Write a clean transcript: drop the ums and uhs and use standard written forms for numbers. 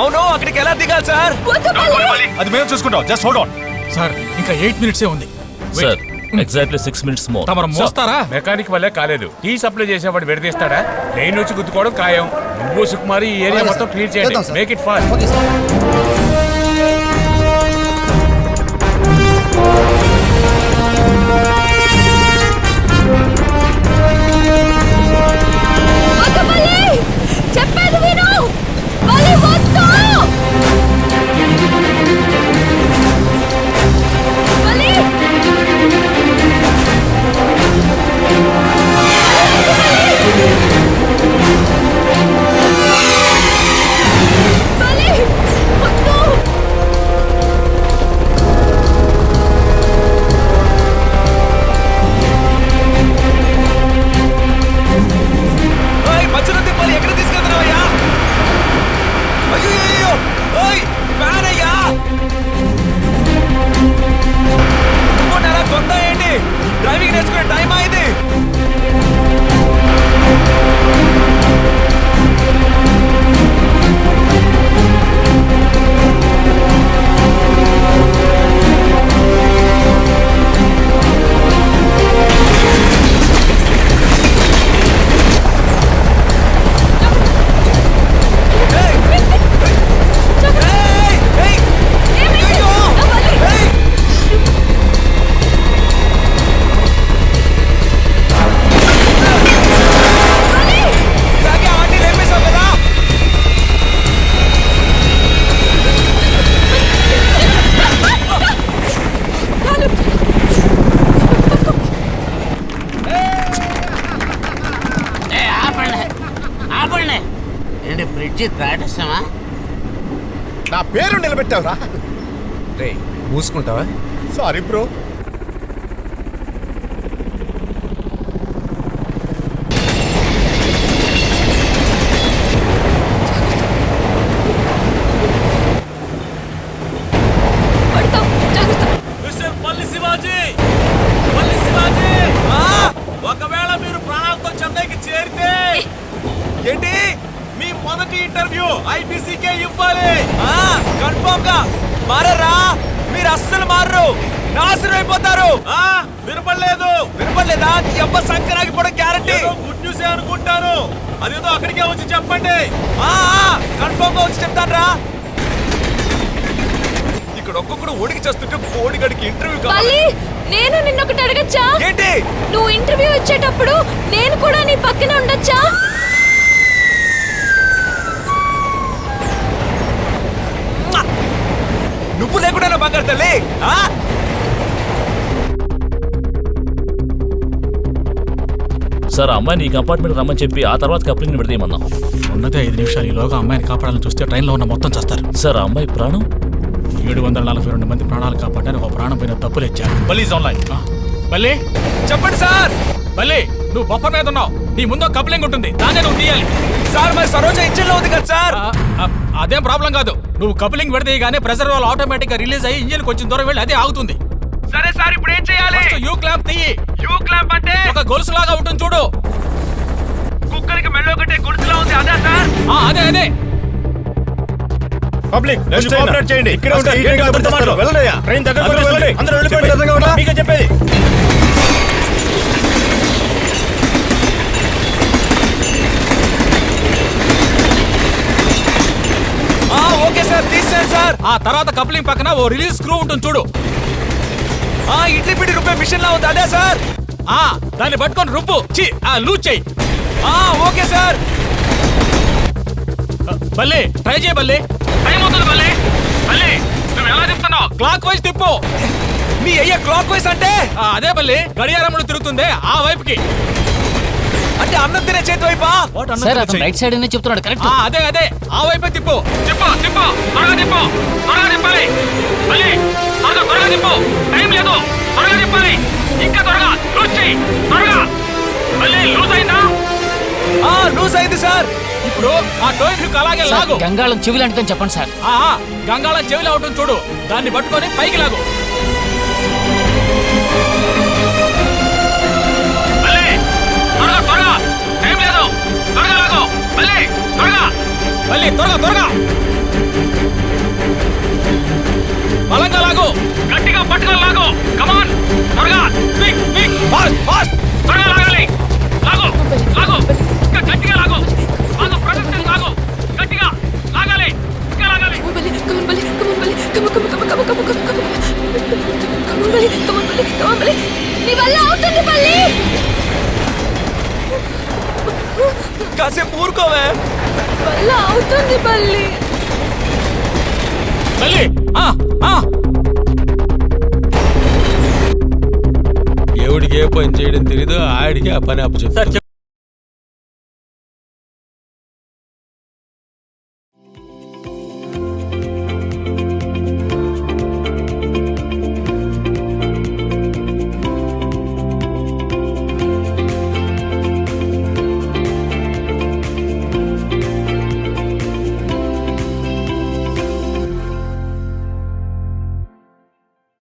అవును, అక్కడికి ఎలా దిగాలి సార్? అది మేము చూసుకుంటాం. Just hold on. సార్ ఇంకా 8 minutes ఉంది. Sir exactly 6 minutes more. తమరు మోస్తారా? మెకానిక్ వల్లే కాలేదు. టీ సప్లై చేసేవాడు విడదీస్తాడా? ట్రైన్ వచ్చి గుద్దుకోవడం ఖాయం. నువ్వు సుకుమారి ఈ ఏరియా మొత్తం క్లియర్ చేయండి. Make it fast. చెప్పేది విను. బలి వద్దు. బలి డ్రైవింగ్ నేర్చుకునే టైం అయింది. దాటేస్తామా? నా పేరు నిలబెట్టావురా. మూసుకుంటావా? Sorry bro. ఒకవేళ మీరు ప్రాణాలతో చెన్నైకి చేరితే ఏంటి మీ మొదటి ఇంటర్వ్యూ ఐపీసీకే ఇవ్వాలి. కన్ఫర్మ్ గా మారరా? మీరు అస్సలు మారరు, నాశనం అయిపోతారు. వినపడలేదు? వినపడలేదా? నీ అబ్బ సంక్రాంతిపోవడం గ్యారంటీ. గుడ్ న్యూస్ అనుకుంటాను. అదేదో అక్కడికే వచ్చి చెప్పండి. కన్ఫర్మ్ గా వచ్చి చెప్తాను. ఇక్కడ ఒక్కొక్కడు ఓడికి చేస్తుంటే ఓడిగడికి ఇంటర్వ్యూ కావాలి. నేను నిన్నొకటి అడగచ్చా? ఏంటి? నువ్వు ఇంటర్వ్యూ ఇచ్చేటప్పుడు నేను కూడా నీ పక్కన ఉండొచ్చా? నువ్వు లేకుండా బంగారు తల్లి. సార్ అమ్మాయిని ఈ కంపార్ట్మెంట్ రమ్మని చెప్పి ఆ తర్వాత కప్లింగ్ విడదీయమన్నాం. ఉన్నదే 5 నిమిషాలు. ఈలోగా అమ్మాయిని కాపాడాలని చూస్తే ట్రైన్లో ఉన్న మొత్తం చేస్తారు. సార్ ఆ అమ్మాయి ప్రాణం 742 మంది ప్రాణాలు కాపాడని ఒక ప్రాణం పైన తప్పులు ఇచ్చారు. బల్లీస్ ఆన్లైన్. బల్లి చెప్పండి సార్. బల్లి నువ్వు బొప్పర్ మీద ఉన్నావు. నీ ముందు కప్లింగ్ ఉంటుంది, దాన్ని నువ్వు తీయాలి. సార్ మరి సరోజ ఇంజిన్ లో ఉంది కదా సార్. అదేం ప్రాబ్లం కాదు. నువ్వు కప్లింగ్ విడదీయగానే ప్రెజర్ వాల్ ఆటోమేటిక్ గా రిలీజ్ అయ్యి ఇంజిన్ కొంచెం దూరం వెళ్ళి అదే ఆగుతుంది. సరే సార్, ఇప్పుడు ఏం చేయాలి? యూ క్లాంప్ తీయి. యూ క్లాంప్ అంటే ఒక గొలుసులాగా ఉంటుంది చూడు. కుక్కరికి మెళ్ళో కట్టే గొలుసులా ఉంది అదే సార్? అదే అదే. పబ్లిక్ కోఆపరేట్ చేయండి. ఇక్కడ ఉంటే వెళ్ళండియా. ట్రైన్ దగ్గరకు వెళ్ళండి. అందరూ వెళ్ళిపోండి. మీకే చెప్పేది. ఓకే సార్, తీసేయండి సార్. ఆ తర్వాత కప్లింగ్ పక్కన ఓ రిలీజ్ స్క్రూ ఉంటుంది చూడు. ఇడ్లీ పిడి రూపాయి మిషన్ లా ఉంది అదే సార్? దాన్ని పట్టుకొని రుబ్బు. లూజ్ చెయ్యి. Okay sir. బల్లి ట్రై చేయి. బల్లి టైం అవుతుంది. బల్లి బల్లి నువ్వు ఎలా చెప్తున్నావు? క్లాక్ వైజ్ తిప్పు. మీ అయ్యే క్లాక్ వైజ్ అంటే? అదే బల్లి గడియారములు తిరుగుతుంది ఆ వైపుకి. అంటే అన్నం తినే చేతి వైపా? సార్ అతను రైట్ సైడ్ అని చెప్తున్నాడు. కరెక్ట్. అదే అదే ఆ వైపే తిప్పు. తిప్పు తిప్పు త్వరగా తిప్పు. త్వరగా తిప్పాలి. బల్లి త్వరగా తిప్పు. టైం లేదు. త్వరగా తిప్పాలి. ఇంకా త్వరగా లూజ్ చెయ్యి. త్వరగా. బల్లి లూజ్ అయిందా? లూజ్ అయింది సార్. ఇప్పుడు ఆ టోయిన్ హుక్ అలాగే లాగు. గంగాళం చెవి లాంటిదని చెప్పండి సార్. గంగాళం చెవిలో ఉంటుంది చూడు, దాన్ని పట్టుకొని పైకి లాగు. బల్లి త్వరగా త్వరగా. వల్ల అవుతుంది బల్లి. కాసేపు ఊరుకోవే. వల్ల అవుతుంది బల్లి. మళ్ళీ ఎవడికి ఏ పని చేయడం తెలీదు, ఆడికి ఆ పని అప్పు చెప్తారు.